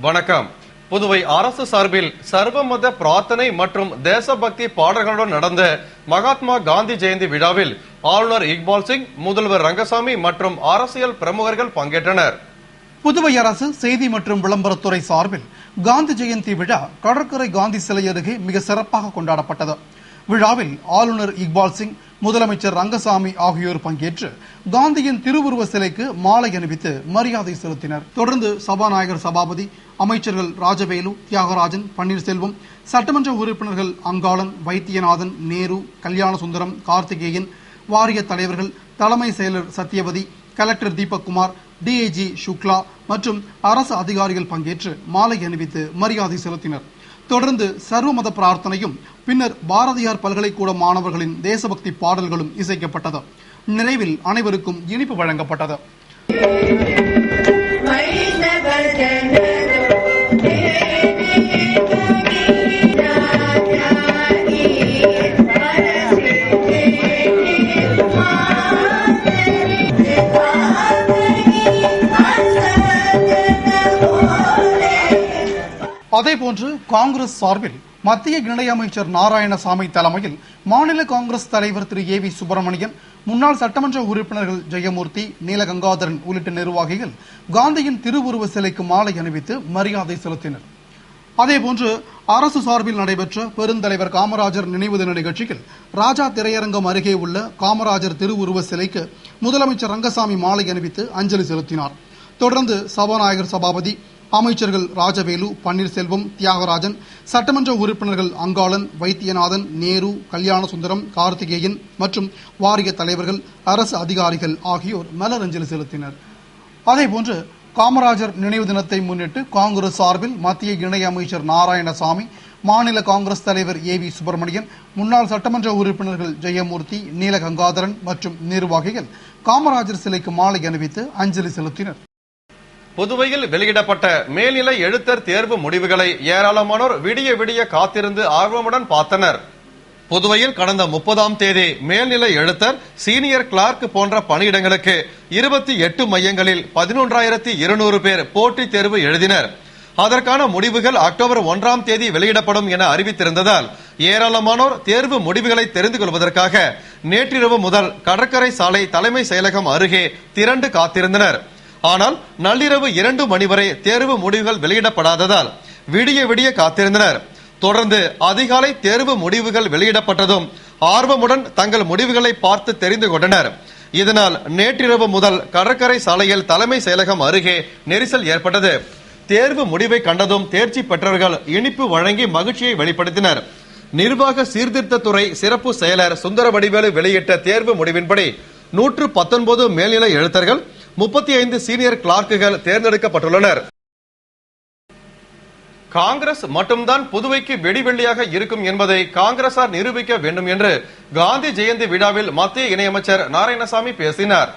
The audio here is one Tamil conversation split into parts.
வணக்கம். புதுவை அரசு சார்பில் சர்வமத பிரார்த்தனை மற்றும் தேசபக்தி பாடல்களுடன் நடந்த மகாத்மா காந்தி ஜெயந்தி விழாவில் ஆளுநர் இக்பால் சிங், முதல்வர் ரங்கசாமி மற்றும் அரசியல் பிரமுகர்கள் பங்கேற்றனர். புதுவை அரசு செய்தி மற்றும் விளம்பரத்துறை சார்பில் காந்தி ஜெயந்தி விழா கடற்கரை காந்தி சிலை அருகே மிக சிறப்பாக கொண்டாடப்பட்டது. விழாவில் ஆளுநர் இக்பால் சிங், முதலமைச்சர் ரங்கசாமி ஆகியோர் பங்கேற்று காந்தியின் திருவுருவ சிலைக்கு மாலை அணிவித்து மரியாதை செலுத்தினர். தொடர்ந்து சபாநாயகர் சபாபதி, அமைச்சர்கள் ராஜவேலு, தியாகராஜன், பன்னீர்செல்வம், சட்டமன்ற உறுப்பினர்கள் அங்காளன், வைத்தியநாதன், நேரு, கல்யாணசுந்தரம், கார்த்திகேயன், வாரிய தலைவர்கள், தலைமை செயலர் சத்யவதி, கலெக்டர் தீபக்குமார், டிஐஜி சுக்லா மற்றும் அரசு அதிகாரிகள் பங்கேற்று மாலை அணிவித்து மரியாதை செலுத்தினர். தொடர்ந்து சர்வமத பிரார்த்தனையும், பின்னர் பாரதியார் பல்கலைக்கூட மாணவர்களின் தேசபக்தி பாடல்களும் இசைக்கப்பட்டது. நிறைவில் அனைவருக்கும் இனிப்பு வழங்கப்பட்டது. அதேபோன்று காங்கிரஸ் சார்பில் மத்திய இணையமைச்சர் நாராயணசாமி தலைமையில் மாநில காங்கிரஸ் தலைவர் திரு ஏ வி சுப்பிரமணியன், முன்னாள் சட்டமன்ற உறுப்பினர்கள் ஜெயமூர்த்தி, நீலகங்காதரன் உள்ளிட்ட நிர்வாகிகள் காந்தியின் திருவுருவ சிலைக்கு மாலை அணிவித்து மரியாதை செலுத்தினர். அதேபோன்று அரசு சார்பில் நடைபெற்ற பெருந்தலைவர் காமராஜர் நினைவு தின நிகழ்ச்சியில் ராஜா திரையரங்கம் அருகே உள்ள காமராஜர் திருவுருவ சிலைக்கு முதலமைச்சர் ரங்கசாமி மாலை அணிவித்து அஞ்சலி செலுத்தினார். தொடர்ந்து சபாநாயகர் சபாபதி, அமைச்சர்கள் ராஜவேலு, பன்னீர்செல்வம், தியாகராஜன், சட்டமன்ற உறுப்பினர்கள் அங்காளன், வைத்தியநாதன், நேரு, கல்யாணசுந்தரம், கார்த்திகேயன் மற்றும் வாரிய தலைவர்கள், அரசு அதிகாரிகள் ஆகியோர் மலரஞ்சலி செலுத்தினர். அதேபோன்று காமராஜர் நினைவு தினத்தை முன்னிட்டு காங்கிரஸ் சார்பில் மத்திய இணையமைச்சர் நாராயணசாமி, மாநில காங்கிரஸ் தலைவர் ஏ வி சுப்பிரமணியன், முன்னாள் சட்டமன்ற உறுப்பினர்கள் ஜெயமூர்த்தி, நீலகங்காதரன் மற்றும் நிர்வாகிகள் காமராஜர் சிலைக்கு மாலை அணிவித்து அஞ்சலி செலுத்தினர். புதுவையில் வெளியிடப்பட்ட மேல்நிலை எழுத்தர் தேர்வு முடிவுகளை ஏராளமானோர் விடிய விடிய காத்திருந்து ஆர்வமுடன் பார்த்தனர். புதுவையில் கடந்த 30ஆம் தேதி மேல்நிலை எழுத்தர், சீனியர் கிளார்க் போன்ற பணியிடங்களுக்கு 28 மையங்களில் 11,200 பேர் போட்டித் தேர்வு எழுதினர். அதற்கான முடிவுகள் அக்டோபர் 1ஆம் தேதி வெளியிடப்படும் என அறிவித்திருந்ததால் ஏராளமானோர் தேர்வு முடிவுகளை தெரிந்து கொள்வதற்காக நேற்றிரவு முதல் கடற்கரை சாலை தலைமை செயலகம் அருகே திரண்டு காத்திருந்தனர். ஆனால் நள்ளிரவு 2 மணி வரை தேர்வு முடிவுகள் வெளியிடப்படாததால் விடிய விடிய காத்திருந்தனர். தொடர்ந்து அதிகாலை தேர்வு முடிவுகள் வெளியிடப்பட்டதும் ஆர்வமுடன் தங்கள் முடிவுகளை பார்த்து தெரிந்து கொண்டனர். இதனால் நேற்றிரவு முதல் கடற்கரை சாலையில் தலைமை செயலகம் அருகே நெரிசல் ஏற்பட்டது. தேர்வு முடிவை கண்டதும் தேர்ச்சி பெற்றவர்கள் இனிப்பு வழங்கி மகிழ்ச்சியை வெளிப்படுத்தினர். நிர்வாக சீர்திருத்தத்துறை சிறப்பு செயலர் சுந்தரவடிவேலு வெளியிட்ட தேர்வு முடிவின்படி 119 மேல்நிலை எழுத்தர்கள், 35 சீனியர் கிளார்க்குகள் தேர்ந்தெடுக்கப்பட்டுள்ளனர். காங்கிரஸ் மட்டும்தான் புதுவைக்கு வெடிவெள்ளியாக இருக்கும் என்பதை காங்கிரசார் நிரூபிக்க வேண்டும் என்று காந்தி ஜெயந்தி விழாவில் மத்திய இணையமைச்சர் நாராயணசாமி பேசினார்.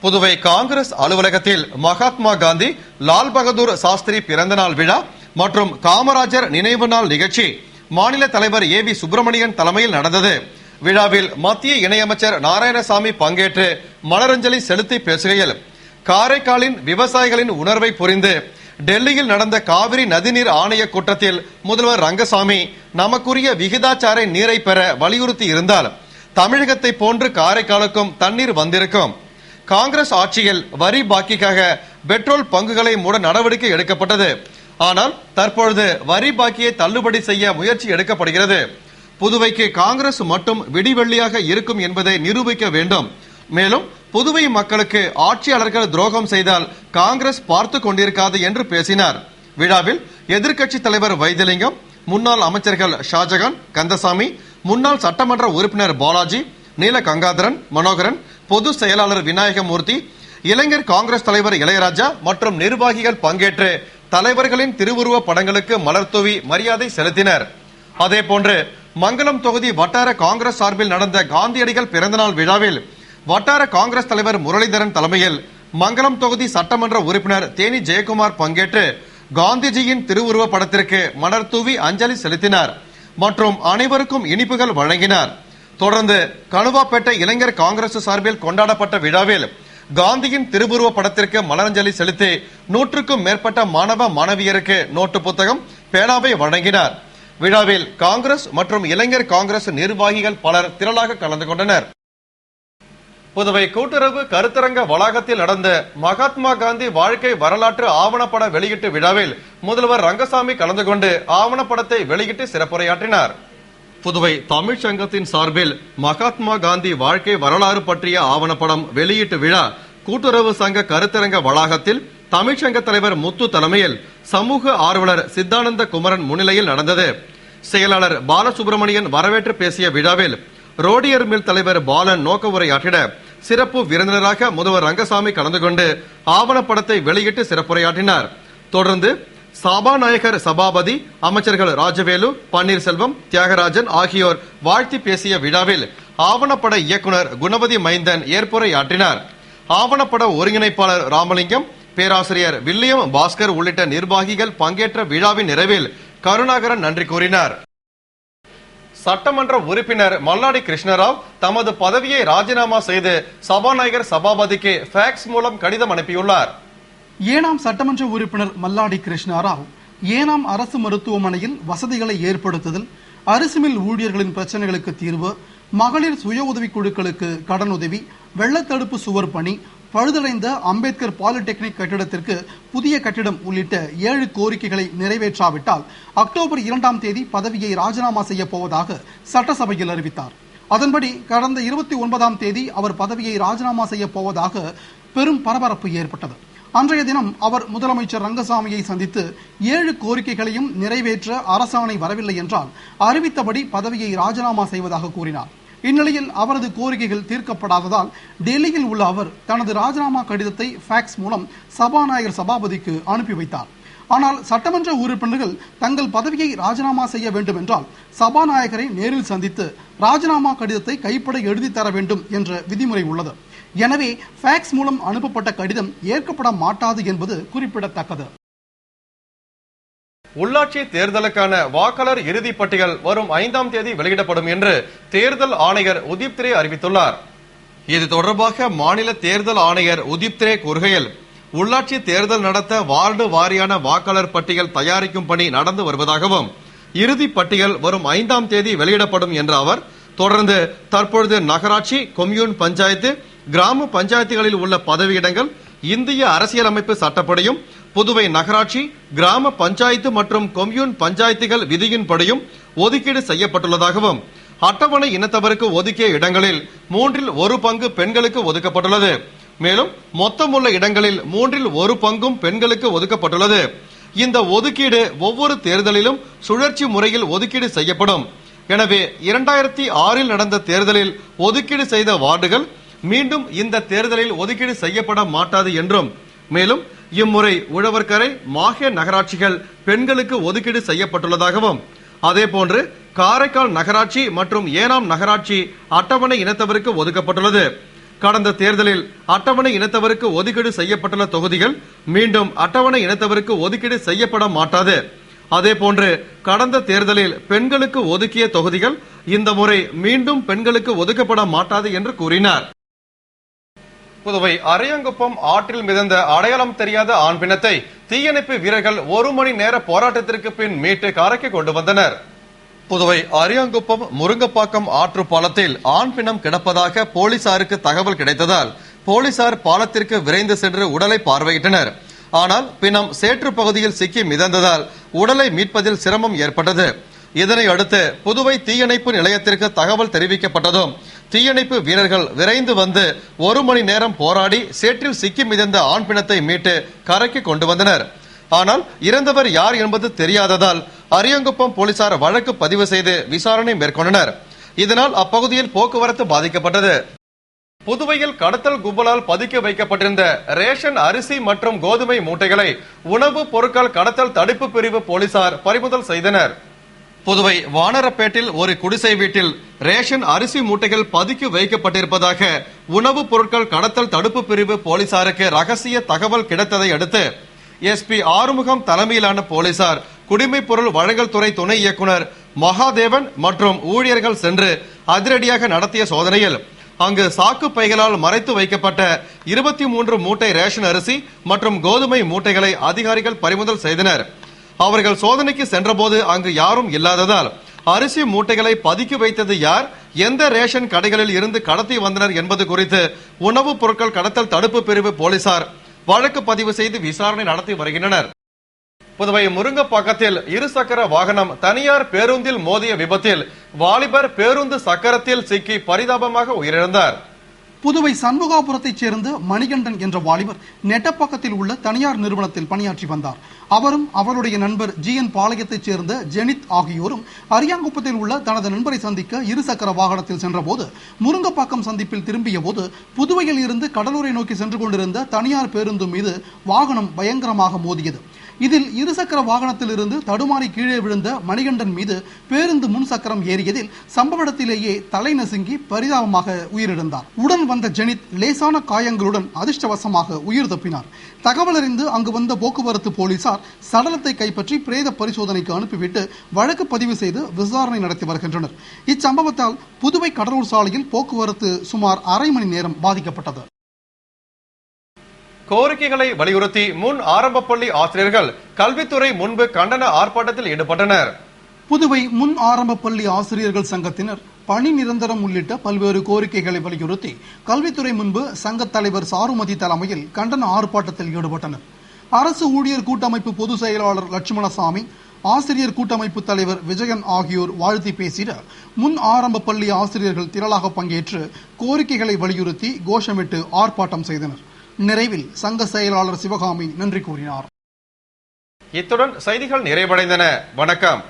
புதுவை காங்கிரஸ் அலுவலகத்தில் மகாத்மா காந்தி, லால் பகதூர் சாஸ்திரி பிறந்தநாள் விழா மற்றும் காமராஜர் நினைவு நாள் நிகழ்ச்சி மாநில தலைவர் ஏ வி சுப்பிரமணியன் தலைமையில் நடந்தது. விழாவில் மத்திய இணையமைச்சர் நாராயணசாமி பங்கேற்று மலரஞ்சலி செலுத்தி பேசுகையில், காரைக்காலின் விவசாயிகளின் உணர்வை புரிந்து டெல்லியில் நடந்த காவிரி நதிநீர் ஆணைய கூட்டத்தில் முதல்வர் ரங்கசாமி நமக்குரிய விகிதாச்சார நீரை பெற வலியுறுத்தி இருந்தால் தமிழகத்தை போன்று காரைக்காலுக்கும் தண்ணீர் வந்திருக்கும். காங்கிரஸ் ஆட்சியில் வரி பாக்கிக்காக பெட்ரோல் பங்குகளை மூட நடவடிக்கை எடுக்கப்பட்டது. ஆனால் தற்பொழுது வரி பாக்கியை தள்ளுபடி செய்ய முயற்சி எடுக்கப்படுகிறது. புதுவைக்கு காங்கிரஸ் மட்டும் விடிவெள்ளியாக இருக்கும் என்பதை நிரூபிக்க வேண்டும். மேலும் புதுவை மக்களுக்கு ஆட்சியாளர்கள் துரோகம் செய்தால் காங்கிரஸ் பார்த்து கொண்டிருக்காது என்று பேசினார். விழாவில் எதிர்க்கட்சி தலைவர் வைத்திலிங்கம், முன்னாள் அமைச்சர்கள் ஷாஜகான், கந்தசாமி, முன்னாள் சட்டமன்ற உறுப்பினர் பாலாஜி, நீலகங்காதரன், மனோகரன், பொது செயலாளர் விநாயகமூர்த்தி, இளைஞர் காங்கிரஸ் தலைவர் இளையராஜா மற்றும் நிர்வாகிகள் பங்கேற்று தலைவர்களின் திருவுருவ படங்களுக்கு மலர் தூவி மரியாதை செலுத்தினர். அதேபோன்று மங்கலம் தொகுதி வட்டார காங்கிரஸ் சார்பில் நடந்த காந்தியடிகள் பிறந்தநாள் விழாவில் வட்டார காங்கிரஸ் தலைவர் முரளிதரன் தலைமையில் மங்கலம் தொகுதி சட்டமன்ற உறுப்பினர் தேனி ஜெயக்குமார் பங்கேற்று காந்திஜியின் திருவுருவ படத்திற்கு மலர் தூவி அஞ்சலி செலுத்தினார் மற்றும் அனைவருக்கும் இனிப்புகள் வழங்கினார். தொடர்ந்து கணுவாப்பேட்டை இளைஞர் காங்கிரஸ் சார்பில் கொண்டாடப்பட்ட விழாவில் காந்தியின் திருவுருவ படத்திற்கு மலரஞ்சலி செலுத்தி 100க்கும் மேற்பட்ட மாணவ மாணவியருக்கு நோட்டு புத்தகம், பேனாவை வழங்கினார். விழாவில் காங்கிரஸ் மற்றும் இளைஞர் காங்கிரஸ் நிர்வாகிகள் பலர் திரளாக கலந்து கொண்டனர். புதுவை கூட்டுறவு கருத்தரங்க வளாகத்தில் நடந்த மகாத்மா காந்தி வாழ்க்கை வரலாற்று ஆவணப்பட வெளியீட்டு விழாவில் முதல்வர் ரங்கசாமி கலந்து கொண்டு ஆவணப்படத்தை வெளியிட்டு சிறப்புரையாற்றினார். புதுவை தமிழ்ச் சங்கத்தின் சார்பில் மகாத்மா காந்தி வாழ்க்கை வரலாறு பற்றிய ஆவணப்படம் வெளியீட்டு விழா கூட்டுறவு சங்க கருத்தரங்க வளாகத்தில் தமிழ்ச்சங்க தலைவர் முத்து தலைமையில் சமூக ஆர்வலர் சித்தானந்த குமரன் முன்னிலையில் நடந்தது. செயலாளர் பாலசுப்ரமணியன் வரவேற்று பேசிய விழாவில் ரோடியர் மில் தலைவர் பாலன் நோக்க உரையாற்றிட சிறப்பு விருந்தினராக முதல்வர் ரங்கசாமி கலந்து கொண்டு ஆவணப்படத்தை வெளியிட்டு சிறப்புரையாற்றினார். தொடர்ந்து சபாநாயகர் சபாபதி, அமைச்சர்கள் ராஜவேலு, பன்னீர்செல்வம், தியாகராஜன் ஆகியோர் வாழ்த்தி பேசிய விழாவில் ஆவணப்பட இயக்குனர் குணவதி மைந்தன் ஏற்புரையாற்றினார். ஆவணப்பட ஒருங்கிணைப்பாளர் ராமலிங்கம், பேராசிரியர் வில்லியம் பாஸ்கர் உள்ளிட்ட நிர்வாகிகள் பங்கேற்ற விழாவின் நிறைவில் கருணாகரன் நன்றி கூறினார். சட்டமன்ற உறுப்பினர் மல்லாடி கிருஷ்ணராவ் தமது பதவியை ராஜினாமா செய்து சபாநாயகர் சபாபதிக்கு ஃபேக்ஸ் மூலம் கடிதம் அனுப்பியுள்ளார். ஏனாம் சட்டமன்ற உறுப்பினர் மல்லாடி கிருஷ்ணராவ் ஏனாம் அரசு மருத்துவமனையில் வசதிகளை ஏற்படுத்துதல், அரசு மில் ஊழியர்களின் பிரச்சனைகளுக்கு தீர்வு, மகளிர் சுய உதவிக் குழுக்களுக்கு கடனுதவி, வெள்ளத்தடுப்பு சுவர் பணி, பழுதடைந்த அம்பேத்கர் பாலிடெக்னிக் கட்டிடத்திற்கு புதிய கட்டிடம் உள்ளிட்ட 7 கோரிக்கைகளை நிறைவேற்றாவிட்டால் அக்டோபர் 2ஆம் தேதி பதவியை ராஜினாமா செய்ய போவதாக சட்டசபையில் அறிவித்தார். அதன்படி கடந்த 29ஆம் தேதி அவர் பதவியை ராஜினாமா செய்ய போவதாக பெரும் பரபரப்பு ஏற்பட்டது. அன்றைய தினம் அவர் முதலமைச்சர் ரங்கசாமியை சந்தித்து 7 கோரிக்கைகளையும் நிறைவேற்ற அரசாணை வரவில்லை என்றால் அறிவித்தபடி பதவியை ராஜினாமா செய்வதாக கூறினார். இந்நிலையில் அவரது கோரிக்கைகள் தீர்க்கப்படாததால் டெல்லியில் உள்ள அவர் தனது ராஜினாமா கடிதத்தை ஃபேக்ஸ் மூலம் சபாநாயகர் சபாபதிக்கு அனுப்பி வைத்தார். ஆனால் சட்டமன்ற உறுப்பினர்கள் தங்கள் பதவியை ராஜினாமா செய்ய வேண்டும் என்றால் சபாநாயகரை நேரில் சந்தித்து ராஜினாமா கடிதத்தை கைப்பட எழுதி தர வேண்டும் என்ற விதிமுறை உள்ளது. எனவே ஃபேக்ஸ் மூலம் அனுப்பப்பட்ட கடிதம் ஏற்கப்பட மாட்டாது என்பது குறிப்பிடத்தக்கது. உள்ளாட்சி தேர்தலுக்கான வாக்காளர் இறுதிப் பட்டியல் வரும் 5ஆம் தேதி வெளியிடப்படும் என்று தேர்தல் ஆணையர் உதீப் திரே அறிவித்துள்ளார். இது தொடர்பாக மாநில தேர்தல் ஆணையர் உதீப் திரே கூறுகையில், உள்ளாட்சி தேர்தல் நடத்த வார்டு வாரியான வாக்காளர் பட்டியல் தயாரிக்கும் பணி நடந்து வருவதாகவும் இறுதிப் பட்டியல் வரும் 5ஆம் தேதி வெளியிடப்படும் என்ற அவர் தொடர்ந்து தற்பொழுது நகராட்சி, கொம்யூன் பஞ்சாயத்து, கிராம பஞ்சாயத்துகளில் உள்ள பதவியிடங்கள் இந்திய அரசியலமைப்பு சட்டப்படியும் புதுவை நகராட்சி, கிராம பஞ்சாயத்து மற்றும் கொம்யூன் பஞ்சாயத்துகள் விதியின்படியும் ஒதுக்கீடு செய்யப்பட்டுள்ளதாகவும் அட்டவணை இனத்தவருக்கு ஒதுக்கிய இடங்களில் 3இல் 1 பங்கு பெண்களுக்கு ஒதுக்கப்பட்டுள்ளது. மேலும் மொத்தமுள்ள இடங்களில் 3இல் 1 பங்கும் பெண்களுக்கு ஒதுக்கப்பட்டுள்ளது. இந்த ஒதுக்கீடு ஒவ்வொரு தேர்தலிலும் சுழற்சி முறையில் ஒதுக்கீடு செய்யப்படும். எனவே 2006இல் நடந்த தேர்தலில் ஒதுக்கீடு செய்த வார்டுகள் மீண்டும் இந்த தேர்தலில் ஒதுக்கீடு செய்யப்பட மாட்டாது என்றும், மேலும் இம்முறை உழவர்கரை, மாஹே நகராட்சிகள் பெண்களுக்கு ஒதுக்கீடு செய்யப்பட்டுள்ளதாகவும், அதேபோன்று காரைக்கால் நகராட்சி மற்றும் ஏனாம் நகராட்சி அட்டவணை இனத்தவருக்கு ஒதுக்கப்பட்டுள்ளது. கடந்த தேர்தலில் அட்டவணை இனத்தவருக்கு ஒதுக்கீடு செய்யப்பட்டுள்ள தொகுதிகள் மீண்டும் அட்டவணை இனத்தவருக்கு ஒதுக்கீடு செய்யப்பட மாட்டாது. அதேபோன்று கடந்த தேர்தலில் பெண்களுக்கு ஒதுக்கிய தொகுதிகள் இந்த முறை மீண்டும் பெண்களுக்கு ஒதுக்கப்பட மாட்டாது என்று கூறினார். புதுவை அரியாங்குப்பம் ஆற்றில் மிதந்த அடையாளம் தெரியாத ஆண் பிணத்தை தீயணைப்பு வீரர்கள் 1 மணி நேர போராட்டத்திற்கு பின் மீட்டு கரைக்கு கொண்டு வந்தனர். புதுவை அரியாங்குப்பம் முருங்கப்பாக்கம் ஆற்று பாலத்தில் ஆண் பிணம் கிடப்பதாக போலீசாருக்கு தகவல் கிடைத்ததால் போலீசார் பாலத்திற்கு விரைந்து சென்று உடலை பார்வையிட்டனர். ஆனால் பிணம் சேற்று பகுதியில் சிக்கி மிதந்ததால் உடலை மீட்பதில் சிரமம் ஏற்பட்டது. இதனை அடுத்து புதுவை தீயணைப்பு நிலையத்திற்கு தகவல் தெரிவிக்கப்பட்டதும் தீயணைப்பு வீரர்கள் விரைந்து வந்து 1 மணி நேரம் போராடி சேற்றில் சிக்கி மிதந்த ஆண் பிணத்தை மீட்டு கரைக்கு கொண்டு வந்தனர். ஆனால் இறந்தவர் யார் என்பது தெரியாததால் அரியாங்குப்பம் போலீசார் வழக்கு பதிவு செய்து விசாரணை மேற்கொண்டனர். இதனால் அப்பகுதியில் போக்குவரத்து பாதிக்கப்பட்டது. புதுவையில் கடத்தல் கும்பலால் பதுக்கி வைக்கப்பட்டிருந்த ரேஷன் அரிசி மற்றும் கோதுமை மூட்டைகளை உணவுப் பொருட்கள் கடத்தல் தடுப்பு பிரிவு போலீசார் பறிமுதல் செய்தனர். புதுவை வானரப்பேட்டில் ஒரு குடிசை வீட்டில் ரேஷன் அரிசி மூட்டைகள் பதுக்கி வைக்கப்பட்டிருப்பதாக உணவுப் பொருட்கள் கடத்தல் தடுப்பு பிரிவு போலீசாருக்கு ரகசிய தகவல் கிடைத்ததை அடுத்து எஸ்பி ஆறுமுகம் தலைமையிலான போலீசார் குடிமைப் பொருள் வழங்கல் துறை துணை இயக்குனர் மகாதேவன் மற்றும் ஊழியர்கள் சென்று அதிரடியாக நடத்திய சோதனையில் அங்கு சாக்கு பைகளால் மறைத்து வைக்கப்பட்ட 23 மூட்டை ரேஷன் அரிசி மற்றும் கோதுமை மூட்டைகளை அதிகாரிகள் பறிமுதல் செய்தனர். அவர்கள் சோதனைக்கு சென்றபோது அங்கு யாரும் இல்லாததால் அரிசி மூட்டைகளை பதுக்கி வைத்தது யார், எந்த ரேஷன் கடைகளில் இருந்து கடத்தி வந்தனர் என்பது குறித்து உணவுப் பொருட்கள் கடத்தல் தடுப்பு பிரிவு போலீசார் வழக்கு பதிவு செய்து விசாரணை நடத்தி வருகின்றனர். புதுவை முருங்கப்பாக்கத்தில் இருசக்கர வாகனம் தனியார் பேருந்தில் மோதிய விபத்தில் வாலிபர் பேருந்து சக்கரத்தில் சிக்கி பரிதாபமாக உயிரிழந்தார். புதுவை சண்முகாபுரத்தைச் சேர்ந்த மணிகண்டன் என்ற வாலிபர் நெட்டப்பாக்கத்தில் உள்ள தனியார் நிறுவனத்தில் பணியாற்றி வந்தார். அவரும் அவருடைய நண்பர் GN பாளையத்தைச் சேர்ந்த ஜெனித் ஆகியோரும் அரியாங்குப்பத்தில் உள்ள தனது நண்பரை சந்திக்க இருசக்கர வாகனத்தில் சென்றபோது முருங்கப்பாக்கம் சந்திப்பில் திரும்பிய போது புதுவையில் இருந்து கடலூரை நோக்கி சென்று கொண்டிருந்த தனியார் பேருந்து மீது வாகனம் பயங்கரமாக மோதியது. இதில் இருசக்கர வாகனத்தில் இருந்து தடுமாறி கீழே விழுந்த மணிகண்டன் மீது பேருந்து முன் சக்கரம் ஏறியதில் சம்பவ இடத்திலேயே தலை நசுங்கி பரிதாபமாக உயிரிழந்தார். உடன் வந்த ஜெனித் லேசான காயங்களுடன் அதிர்ஷ்டவசமாக உயிர் தப்பினார். தகவல் அறிந்து அங்கு வந்த போக்குவரத்து போலீசார் சடலத்தை கைப்பற்றி பிரேத பரிசோதனைக்கு அனுப்பிவிட்டு வழக்கு பதிவு செய்து விசாரணை நடத்தி வருகின்றனர். இச்சம்பவத்தால் புதுவை கடலூர் சாலையில் போக்குவரத்து சுமார் அரை மணி நேரம் பாதிக்கப்பட்டது. கோரிக்கைகளை வலியுறுத்தி முன் ஆரம்ப பள்ளி ஆசிரியர்கள் கல்வித்துறை முன்பு கண்டன ஆர்ப்பாட்டத்தில் ஈடுபட்டனர். புதுவை முன் ஆரம்ப பள்ளி ஆசிரியர்கள் சங்கத்தினர் பணி நிரந்தரம் உள்ளிட்ட பல்வேறு கோரிக்கைகளை வலியுறுத்தி கல்வித்துறை முன்பு சங்க தலைவர் சாருமதி தலைமையில் கண்டன ஆர்ப்பாட்டத்தில் ஈடுபட்டனர். அரசு ஊழியர் கூட்டமைப்பு பொதுச் செயலாளர் லட்சுமணசாமி, ஆசிரியர் கூட்டமைப்பு தலைவர் விஜயன் ஆகியோர் வாழ்த்தி பேசிட முன் ஆரம்ப பள்ளி ஆசிரியர்கள் திரளாக பங்கேற்று கோரிக்கைகளை வலியுறுத்தி கோஷமிட்டு ஆர்ப்பாட்டம் செய்தனர். நிறைவில் சங்க செயலாளர் சிவகாமி நன்றி கூறினார். இத்துடன் செய்திகள் நிறைவடைந்தன. வணக்கம்.